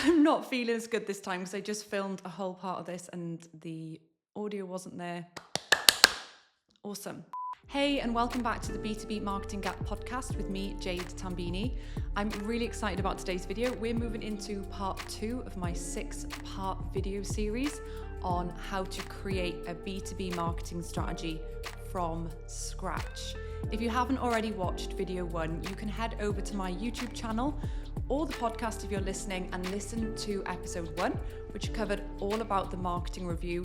I'm not feeling as good this time because I just filmed a whole part of this and the audio wasn't there. Awesome. Hey, and welcome back to the B2B Marketing Gap podcast with me, Jade Tambini. I'm really excited about today's video. We're moving into part 2 of my 6-part video series on how to create a B2B marketing strategy from scratch. If you haven't already watched video 1, you can head over to my YouTube channel or the podcast if you're listening and listen to episode 1, which covered all about the marketing review.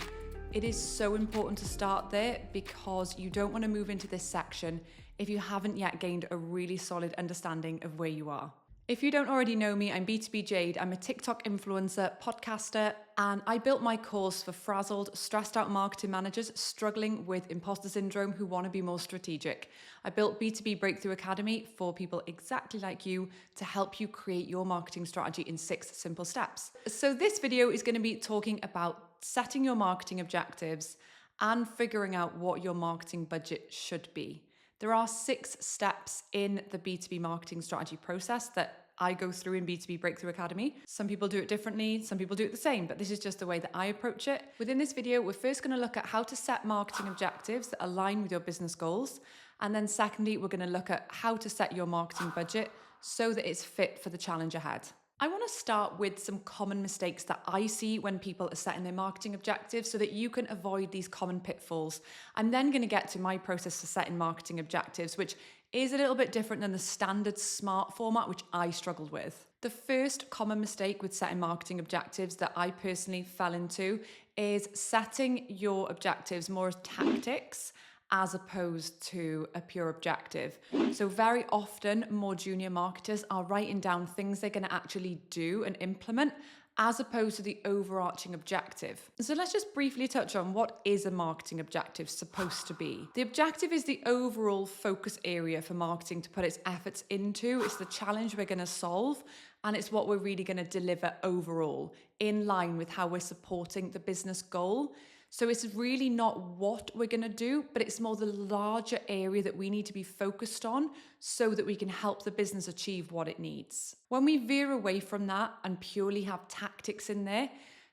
It is so important to start there because you don't want to move into this section if you haven't yet gained a really solid understanding of where you are. If you don't already know me, I'm B2B Jade. I'm a TikTok influencer, podcaster, and I built my course for frazzled, stressed out marketing managers struggling with imposter syndrome who want to be more strategic. I built B2B Breakthrough Academy for people exactly like you to help you create your marketing strategy in 6 simple steps. So this video is going to be talking about setting your marketing objectives and figuring out what your marketing budget should be. There are 6 steps in the B2B marketing strategy process that I go through in B2B Breakthrough Academy. Some people do it differently, some people do it the same, but this is just the way that I approach it. Within this video, we're first going to look at how to set marketing objectives that align with your business goals. And then secondly, we're going to look at how to set your marketing budget so that it's fit for the challenge ahead. I want to start with some common mistakes that I see when people are setting their marketing objectives so that you can avoid these common pitfalls. I'm then going to get to my process for setting marketing objectives, which is a little bit different than the standard SMART format, which I struggled with. The first common mistake with setting marketing objectives that I personally fell into is setting your objectives more as tactics as opposed to a pure objective. So very often more junior marketers are writing down things they're going to actually do and implement as opposed to the overarching objective. So let's just briefly touch on what is a marketing objective supposed to be. The objective is the overall focus area for marketing to put its efforts into. It's the challenge we're going to solve, and it's what we're really going to deliver overall in line with how we're supporting the business goal. So it's really not what we're going to do, but it's more the larger area that we need to be focused on so that we can help the business achieve what it needs. When we veer away from that and purely have tactics in there,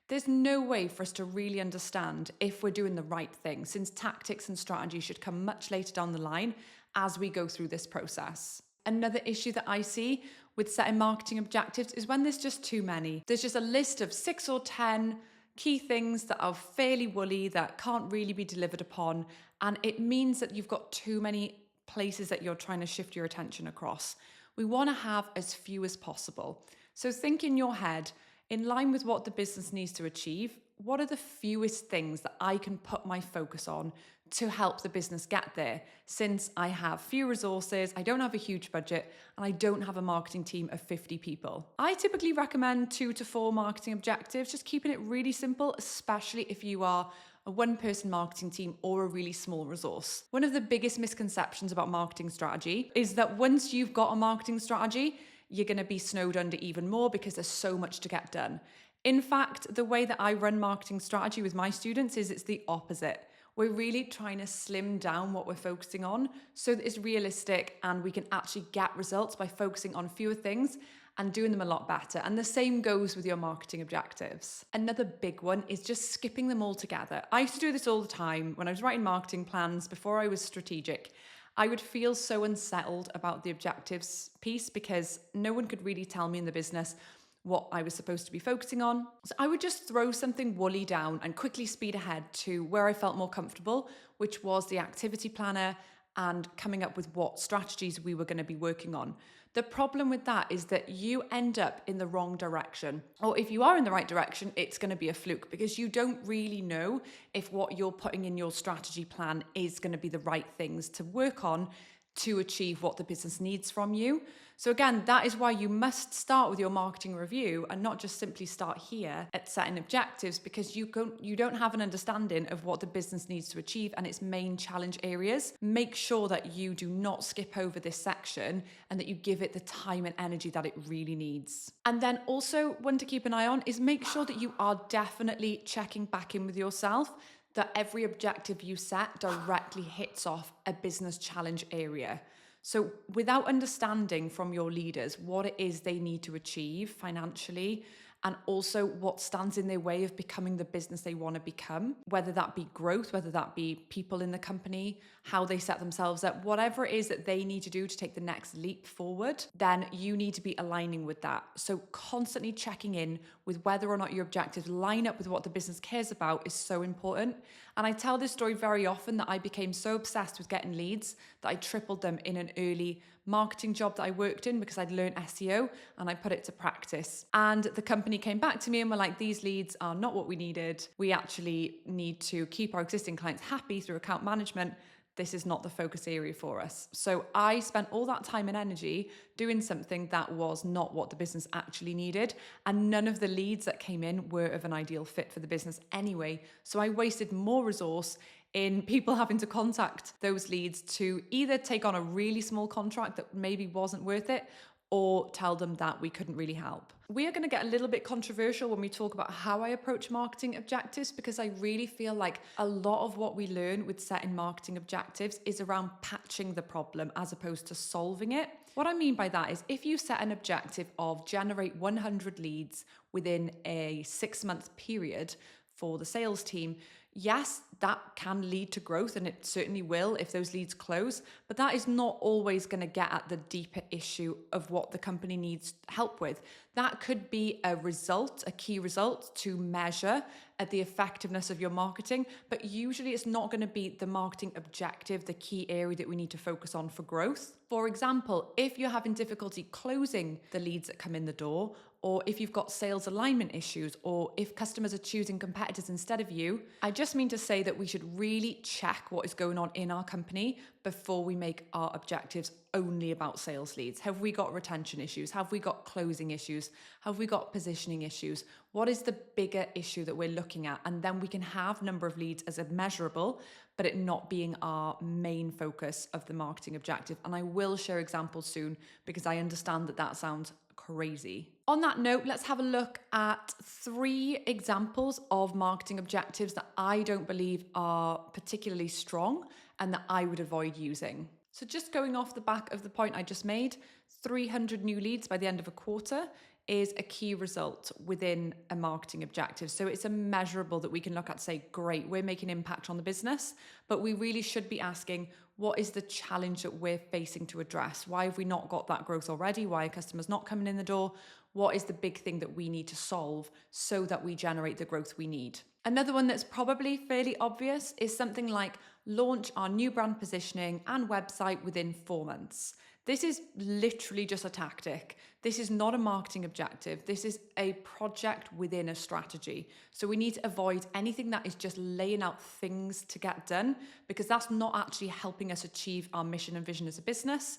there's no way for us to really understand if we're doing the right thing, since tactics and strategy should come much later down the line as we go through this process. Another issue that I see with setting marketing objectives is when there's just too many. There's just a list of 6 or 10 key things that are fairly woolly, that can't really be delivered upon, and it means that you've got too many places that you're trying to shift your attention across. We want to have as few as possible. So think in your head, in line with what the business needs to achieve, what are the fewest things that I can put my focus on to help the business get there? Since I have few resources, I don't have a huge budget, and I don't have a marketing team of 50 people. I typically recommend 2 to 4 marketing objectives, just keeping it really simple, especially if you are a 1-person marketing team or a really small resource. One of the biggest misconceptions about marketing strategy is that once you've got a marketing strategy, you're going to be snowed under even more because there's so much to get done. In fact, the way that I run marketing strategy with my students is it's the opposite. We're really trying to slim down what we're focusing on so that it's realistic and we can actually get results by focusing on fewer things and doing them a lot better. And the same goes with your marketing objectives. Another big one is just skipping them all together. I used to do this all the time when I was writing marketing plans before I was strategic. I would feel so unsettled about the objectives piece because no one could really tell me in the business what I was supposed to be focusing on. So I would just throw something woolly down and quickly speed ahead to where I felt more comfortable, which was the activity planner and coming up with what strategies we were going to be working on. The problem with that is that you end up in the wrong direction. Or if you are in the right direction, it's going to be a fluke because you don't really know if what you're putting in your strategy plan is going to be the right things to work on to achieve what the business needs from you. So again, that is why you must start with your marketing review and not just simply start here at setting objectives, because you don't have an understanding of what the business needs to achieve and its main challenge areas. Make sure that you do not skip over this section and that you give it the time and energy that it really needs. And then also one to keep an eye on is make sure that you are definitely checking back in with yourself, that every objective you set directly hits off a business challenge area. So without understanding from your leaders what it is they need to achieve financially and also what stands in their way of becoming the business they want to become, whether that be growth, whether that be people in the company, how they set themselves up, whatever it is that they need to do to take the next leap forward, then you need to be aligning with that. So constantly checking in with whether or not your objectives line up with what the business cares about is so important. And I tell this story very often that I became so obsessed with getting leads that I tripled them in an early marketing job that I worked in because I'd learned SEO and I put it to practice. And the company came back to me and were like, these leads are not what we needed. We actually need to keep our existing clients happy through account management. This is not the focus area for us. So I spent all that time and energy doing something that was not what the business actually needed. And none of the leads that came in were of an ideal fit for the business anyway. So I wasted more resource in people having to contact those leads to either take on a really small contract that maybe wasn't worth it, or tell them that we couldn't really help. We are going to get a little bit controversial when we talk about how I approach marketing objectives, because I really feel like a lot of what we learn with setting marketing objectives is around patching the problem as opposed to solving it. What I mean by that is if you set an objective of generate 100 leads within a 6-month period for the sales team, yes, that can lead to growth, and it certainly will if those leads close, but that is not always going to get at the deeper issue of what the company needs help with. That could be a result, a key result to measure at the effectiveness of your marketing, but usually it's not going to be the marketing objective, the key area that we need to focus on for growth. For example, if you're having difficulty closing the leads that come in the door, or if you've got sales alignment issues, or if customers are choosing competitors instead of you, I just mean to say that we should really check what is going on in our company before we make our objectives only about sales leads. Have we got retention issues? Have we got closing issues? Have we got positioning issues? What is the bigger issue that we're looking at? And then we can have number of leads as a measurable, but it not being our main focus of the marketing objective. And I will share examples soon because I understand that that sounds crazy. On that note, let's have a look at 3 examples of marketing objectives that I don't believe are particularly strong and that I would avoid using. So just going off the back of the point I just made, 300 new leads by the end of a quarter is a key result within a marketing objective. So it's a measurable that we can look at, say, great, we're making impact on the business, but we really should be asking, what is the challenge that we're facing to address? Why have we not got that growth already? Why are customers not coming in the door? What is the big thing that we need to solve so that we generate the growth we need? Another one that's probably fairly obvious is something like launch our new brand positioning and website within 4 months. This is literally just a tactic. This is not a marketing objective. This is a project within a strategy. So we need to avoid anything that is just laying out things to get done, because that's not actually helping us achieve our mission and vision as a business.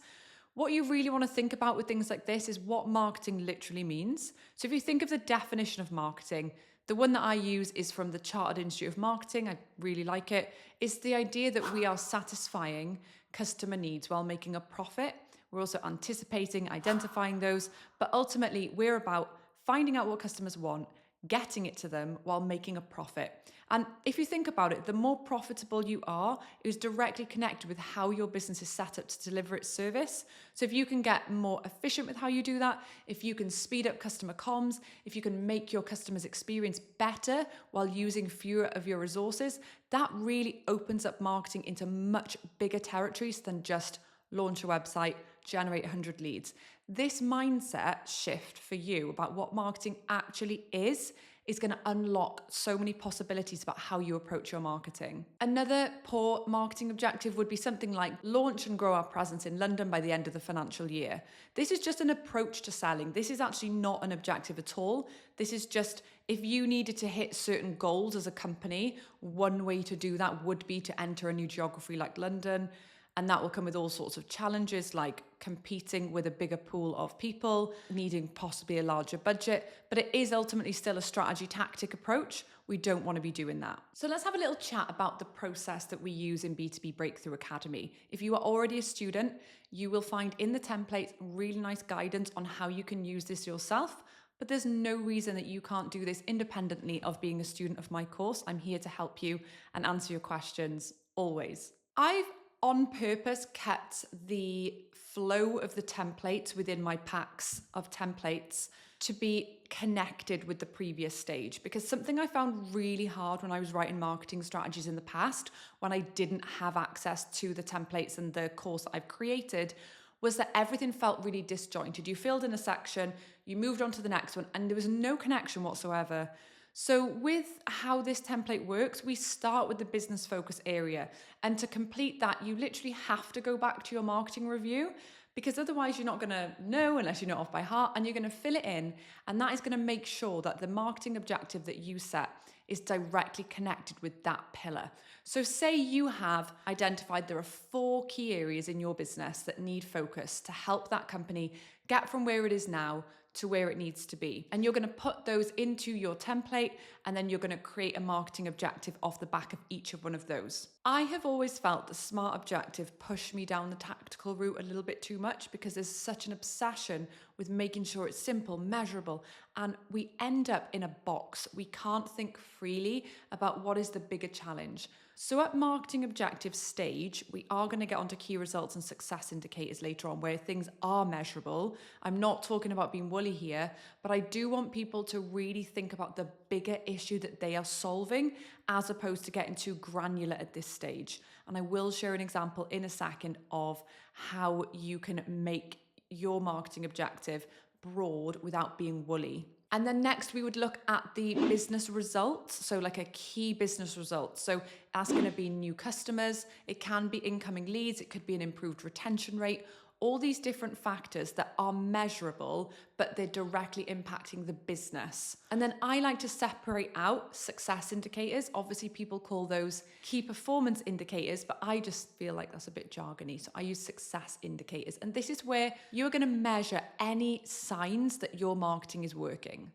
What you really want to think about with things like this is what marketing literally means. So if you think of the definition of marketing, the one that I use is from the Chartered Institute of Marketing. I really like it. It's the idea that we are satisfying customer needs while making a profit. We're also anticipating, identifying those, but ultimately we're about finding out what customers want, getting it to them while making a profit. And if you think about it, the more profitable you are is directly connected with how your business is set up to deliver its service. So if you can get more efficient with how you do that, if you can speed up customer comms, if you can make your customers' experience better while using fewer of your resources, that really opens up marketing into much bigger territories than just launch a website, generate 100 leads. This mindset shift for you about what marketing actually is going to unlock so many possibilities about how you approach your marketing. Another poor marketing objective would be something like launch and grow our presence in London by the end of the financial year. This is just an approach to selling. This is actually not an objective at all. This is just, if you needed to hit certain goals as a company, one way to do that would be to enter a new geography like London. And that will come with all sorts of challenges like competing with a bigger pool of people, needing possibly a larger budget, but it is ultimately still a strategy tactic approach. We don't want to be doing that. So let's have a little chat about the process that we use in B2B Breakthrough Academy. If you are already a student, you will find in the templates really nice guidance on how you can use this yourself, but there's no reason that you can't do this independently of being a student of my course. I'm here to help you and answer your questions always. I've on purpose kept the flow of the templates within my packs of templates to be connected with the previous stage. Because something I found really hard when I was writing marketing strategies in the past, when I didn't have access to the templates and the course that I've created, was that everything felt really disjointed. You filled in a section, you moved on to the next one, and there was no connection whatsoever. So with how this template works, we start with the business focus area. And to complete that, you literally have to go back to your marketing review, because otherwise you're not going to know unless you know it off by heart, and you're going to fill it in. And that is going to make sure that the marketing objective that you set is directly connected with that pillar. So say you have identified there are 4 key areas in your business that need focus to help that company get from where it is now to where it needs to be. And you're going to put those into your template, and then you're going to create a marketing objective off the back of each of one of those. I have always felt the SMART objective pushed me down the tactical route a little bit too much, because there's such an obsession with making sure it's simple, measurable, and we end up in a box. We can't think freely about what is the bigger challenge. So at marketing objective stage, we are going to get onto key results and success indicators later on, where things are measurable. I'm not talking about being woolly here, but I do want people to really think about the bigger issue that they are solving, as opposed to getting too granular at this stage. And I will share an example in a second of how you can make your marketing objective broad without being woolly. And then next we would look at the business results. So like a key business result. So that's going to be new customers. It can be incoming leads. It could be an improved retention rate. All these different factors that are measurable, but they're directly impacting the business. And then I like to separate out success indicators. Obviously, people call those key performance indicators, but I just feel like that's a bit jargony. So I use success indicators. And this is where you're going to measure any signs that your marketing is working.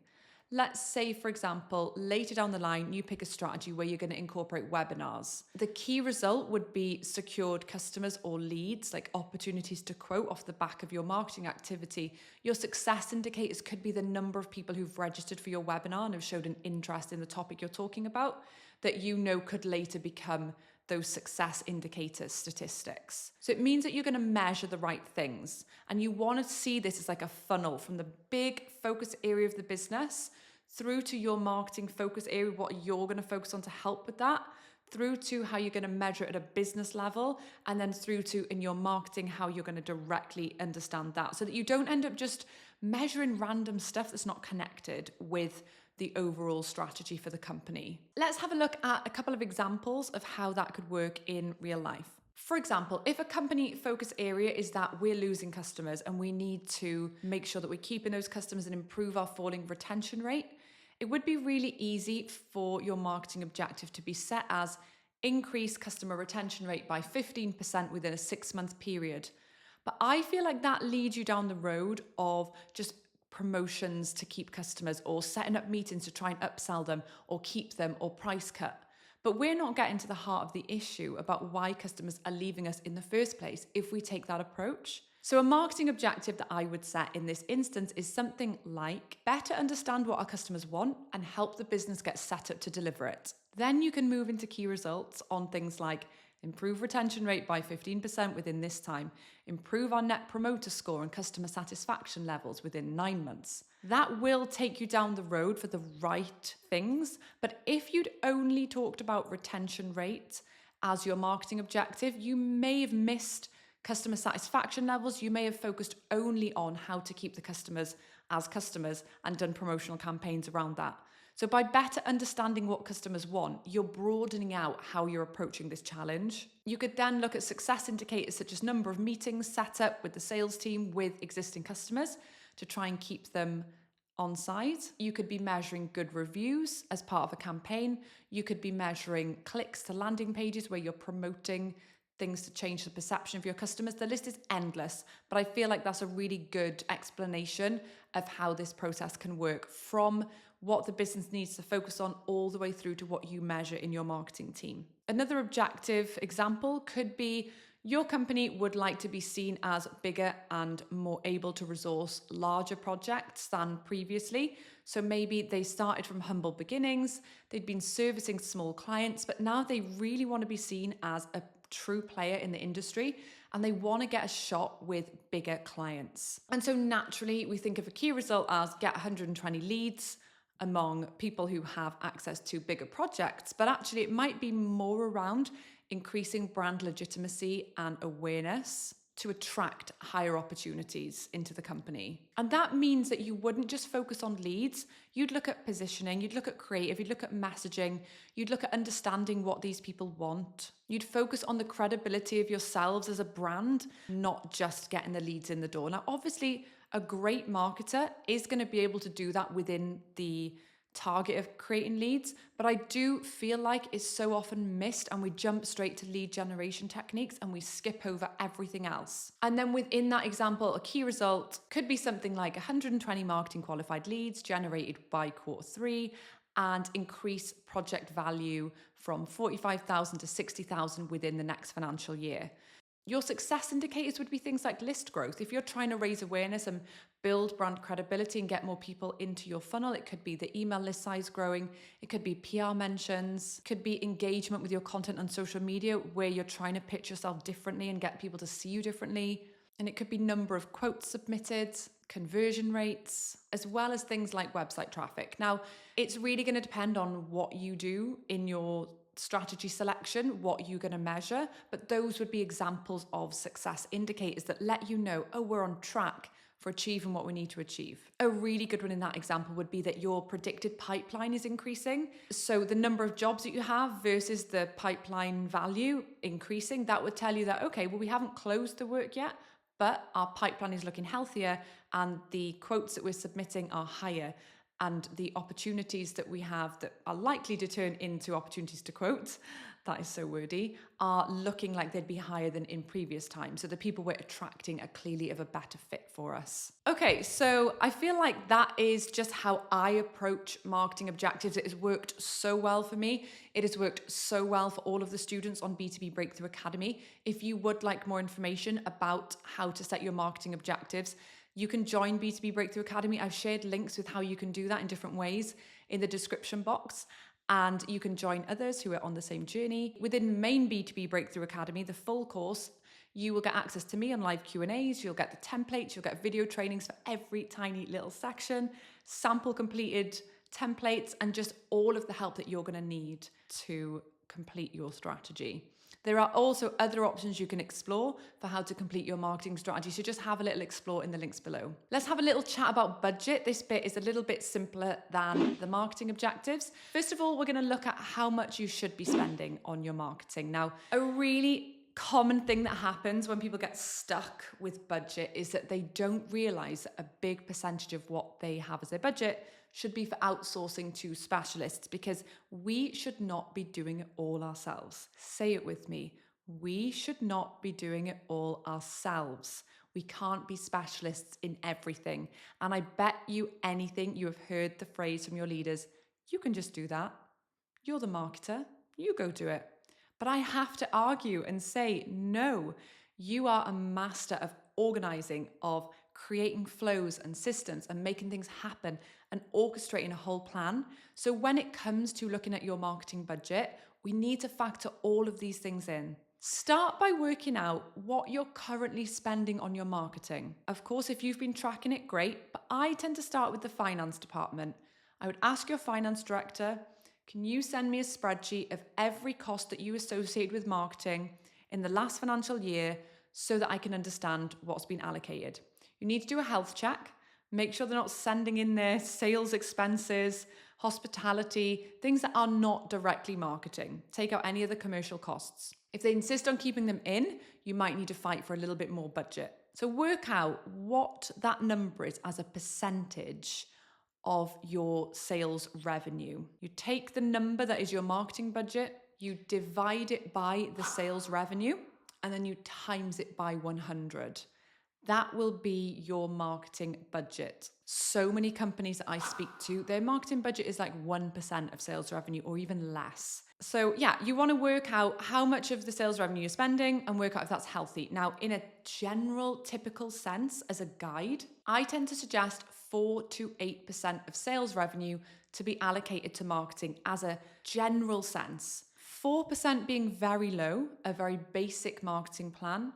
Let's say, for example, later down the line, you pick a strategy where you're going to incorporate webinars. The key result would be secured customers or leads, like opportunities to quote off the back of your marketing activity. Your success indicators could be the number of people who've registered for your webinar and have showed an interest in the topic you're talking about, that you know could later become those success indicator statistics. So it means that you're going to measure the right things, and you want to see this as like a funnel from the big focus area of the business through to your marketing focus area, what you're going to focus on to help with that, through to how you're going to measure at a business level, and then through to in your marketing, how you're going to directly understand that, so that you don't end up just measuring random stuff that's not connected with the overall strategy for the company. Let's have a look at a couple of examples of how that could work in real life. For example, if a company focus area is that we're losing customers and we need to make sure that we're keeping those customers and improve our falling retention rate, it would be really easy for your marketing objective to be set as increase customer retention rate by 15% within a 6-month period. But I feel like that leads you down the road of just promotions to keep customers, or setting up meetings to try and upsell them or keep them, or price cut. But we're not getting to the heart of the issue about why customers are leaving us in the first place if we take that approach. So a marketing objective that I would set in this instance is something like better understand what our customers want and help the business get set up to deliver it. Then you can move into key results on things like improve retention rate by 15% within this time, improve our net promoter score and customer satisfaction levels within 9 months. That will take you down the road for the right things. But if you'd only talked about retention rate as your marketing objective, you may have missed customer satisfaction levels. You may have focused only on how to keep the customers as customers and done promotional campaigns around that. So by better understanding what customers want, you're broadening out how you're approaching this challenge. You could then look at success indicators such as number of meetings set up with the sales team with existing customers to try and keep them on side. You could be measuring good reviews as part of a campaign. You could be measuring clicks to landing pages where you're promoting things to change the perception of your customers. The list is endless, but I feel like that's a really good explanation of how this process can work, from what the business needs to focus on all the way through to what you measure in your marketing team. Another objective example could be your company would like to be seen as bigger and more able to resource larger projects than previously. So maybe they started from humble beginnings, they'd been servicing small clients, but now they really want to be seen as a true player in the industry, and they want to get a shot with bigger clients. And so naturally, we think of a key result as get 120 leads among people who have access to bigger projects, but actually it might be more around increasing brand legitimacy and awareness to attract higher opportunities into the company. And that means that you wouldn't just focus on leads, you'd look at positioning, you'd look at creative, you'd look at messaging, you'd look at understanding what these people want. You'd focus on the credibility of yourselves as a brand, not just getting the leads in the door. Now, obviously, a great marketer is going to be able to do that within the target of creating leads, but I do feel like it's so often missed and we jump straight to lead generation techniques and we skip over everything else. And then within that example, a key result could be something like 120 marketing qualified leads generated by Q3 and increase project value from 45,000 to 60,000 within the next financial year. Your success indicators would be things like list growth. If you're trying to raise awareness and build brand credibility and get more people into your funnel, it could be the email list size growing, it could be PR mentions, it could be engagement with your content on social media where you're trying to pitch yourself differently and get people to see you differently. And it could be number of quotes submitted, conversion rates, as well as things like website traffic. Now, it's really going to depend on what you do in your strategy selection, what you're going to measure, but those would be examples of success indicators that let you know, oh, we're on track for achieving what we need to achieve. A really good one in that example would be that your predicted pipeline is increasing. So the number of jobs that you have versus the pipeline value increasing, that would tell you that, okay, well, we haven't closed the work yet, but our pipeline is looking healthier and the quotes that we're submitting are higher. And the opportunities that we have that are likely to turn into opportunities to quote, that is so wordy, are looking like they'd be higher than in previous times. So the people we're attracting are clearly of a better fit for us. Okay, so I feel like that is just how I approach marketing objectives. It has worked so well for me. It has worked so well for all of the students on B2B Breakthrough Academy. If you would like more information about how to set your marketing objectives, you can join B2B Breakthrough Academy. I've shared links with how you can do that in different ways in the description box. And you can join others who are on the same journey. Within main B2B Breakthrough Academy, the full course, you will get access to me on live Q&As. You'll get the templates. You'll get video trainings for every tiny little section, sample completed templates, and just all of the help that you're going to need to complete your strategy. There are also other options you can explore for how to complete your marketing strategy. So just have a little explore in the links below. Let's have a little chat about budget. This bit is a little bit simpler than the marketing objectives. First of all, we're going to look at how much you should be spending on your marketing. Now, a really common thing that happens when people get stuck with budget is that they don't realize that a big percentage of what they have as their budget should be for outsourcing to specialists, because we should not be doing it all ourselves. Say it with me. We should not be doing it all ourselves. We can't be specialists in everything. And I bet you anything you have heard the phrase from your leaders, you can just do that. You're the marketer. You go do it. But I have to argue and say, no, you are a master of organizing, of creating flows and systems and making things happen and orchestrating a whole plan. So when it comes to looking at your marketing budget, we need to factor all of these things in. Start by working out what you're currently spending on your marketing. Of course, if you've been tracking it, great, but I tend to start with the finance department. I would ask your finance director, can you send me a spreadsheet of every cost that you associate with marketing in the last financial year so that I can understand what's been allocated? You need to do a health check. Make sure they're not sending in their sales expenses, hospitality, things that are not directly marketing. Take out any of the commercial costs. If they insist on keeping them in, you might need to fight for a little bit more budget. So work out what that number is as a percentage of your sales revenue. You take the number that is your marketing budget, you divide it by the sales revenue, and then you times it by 100. That will be your marketing budget. So many companies that I speak to, their marketing budget is like 1% of sales revenue or even less. So yeah, you want to work out how much of the sales revenue you're spending and work out if that's healthy. Now, in a general, typical sense, as a guide, I tend to suggest 4 to 8% of sales revenue to be allocated to marketing as a general sense. 4% being very low, a very basic marketing plan.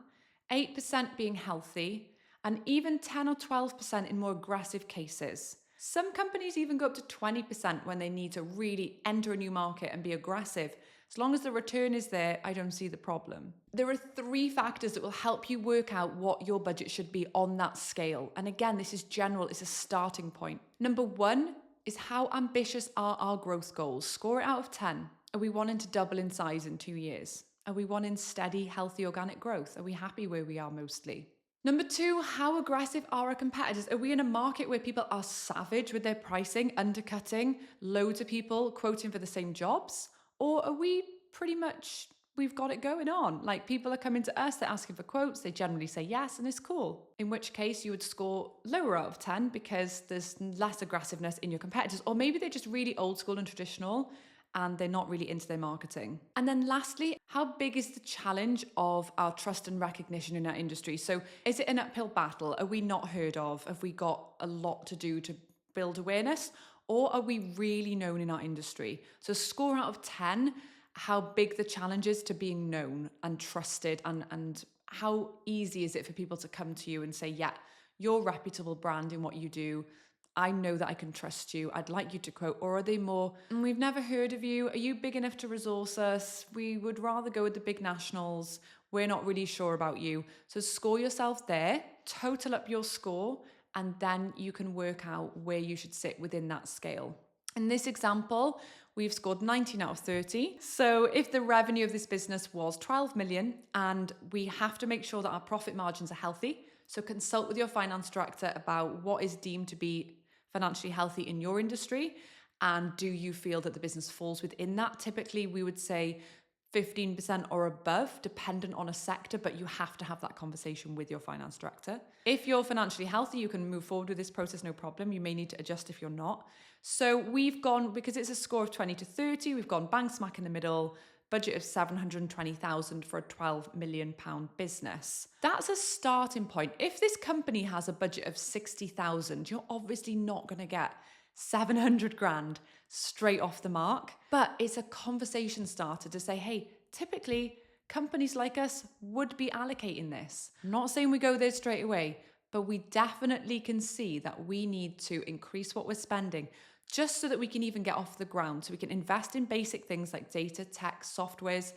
8% being healthy, and even 10 or 12% in more aggressive cases. Some companies even go up to 20% when they need to really enter a new market and be aggressive. As long as the return is there, I don't see the problem. There are 3 factors that will help you work out what your budget should be on that scale. And again, this is general, it's a starting point. Number 1 is how ambitious are our growth goals? Score it out of 10. Are we wanting to double in size in 2 years? Are we wanting steady, healthy organic growth? Are we happy where we are mostly? Number 2, how aggressive are our competitors? Are we in a market where people are savage with their pricing, undercutting, loads of people quoting for the same jobs? Or are we pretty much, we've got it going on? Like, people are coming to us, they're asking for quotes, they generally say yes, and it's cool. In which case you would score lower out of 10 because there's less aggressiveness in your competitors. Or maybe they're just really old school and traditional and they're not really into their marketing. And then lastly, how big is the challenge of our trust and recognition in our industry? So is it an uphill battle? Are we not heard of? Have we got a lot to do to build awareness? Or are we really known in our industry? So score out of 10, how big the challenge is to being known and trusted, and how easy is it for people to come to you and say, yeah, you're a reputable brand in what you do. I know that I can trust you. I'd like you to quote. Or are they more, we've never heard of you. Are you big enough to resource us? We would rather go with the big nationals. We're not really sure about you. So score yourself there, total up your score, and then you can work out where you should sit within that scale. In this example, we've scored 19 out of 30. So if the revenue of this business was 12 million, and we have to make sure that our profit margins are healthy, so consult with your finance director about what is deemed to be financially healthy in your industry, and do you feel that the business falls within that? Typically, we would say 15% or above, dependent on a sector, but you have to have that conversation with your finance director. If you're financially healthy, you can move forward with this process, no problem. You may need to adjust if you're not. So we've gone, because it's a score of 20 to 30, we've gone bang smack in the middle, budget of 720,000 for a 12 million pound business. That's a starting point. If this company has a budget of 60,000, you're obviously not going to get 700 grand straight off the mark, but it's a conversation starter to say, hey, typically companies like us would be allocating this. I'm not saying we go there straight away, but we definitely can see that we need to increase what we're spending just so that we can even get off the ground. So we can invest in basic things like data, tech, softwares,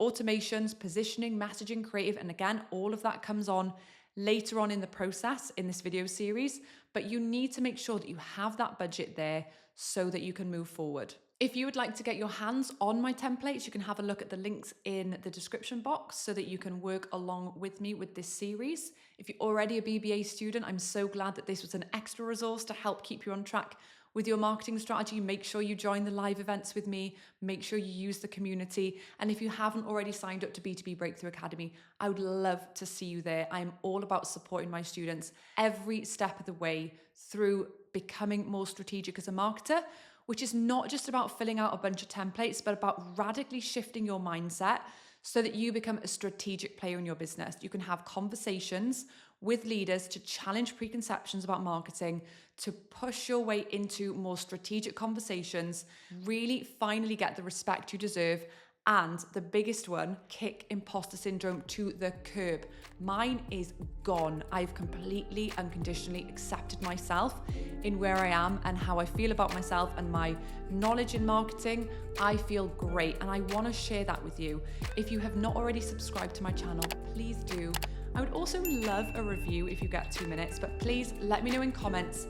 automations, positioning, messaging, creative. And again, all of that comes on later on in the process in this video series, but you need to make sure that you have that budget there so that you can move forward. If you would like to get your hands on my templates, you can have a look at the links in the description box so that you can work along with me with this series. If you're already a BBA student, I'm so glad that this was an extra resource to help keep you on track with your marketing strategy. Make sure you join the live events with me. Make sure you use the community. And if you haven't already signed up to B2B Breakthrough Academy, I would love to see you there. I'm all about supporting my students every step of the way through becoming more strategic as a marketer, which is not just about filling out a bunch of templates, but about radically shifting your mindset so that you become a strategic player in your business. You can have conversations with leaders to challenge preconceptions about marketing, to push your way into more strategic conversations, really finally get the respect you deserve, and the biggest one, kick imposter syndrome to the curb. Mine is gone. I've completely unconditionally accepted myself in where I am and how I feel about myself and my knowledge in marketing. I feel great, and I want to share that with you. If you have not already subscribed to my channel, please do. I would also love a review if you get 2 minutes, but please let me know in comments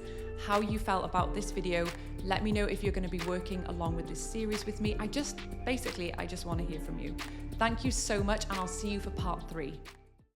how you felt about this video. Let me know if you're going to be working along with this series with me. I just want to hear from you. Thank you so much, and I'll see you for part 3.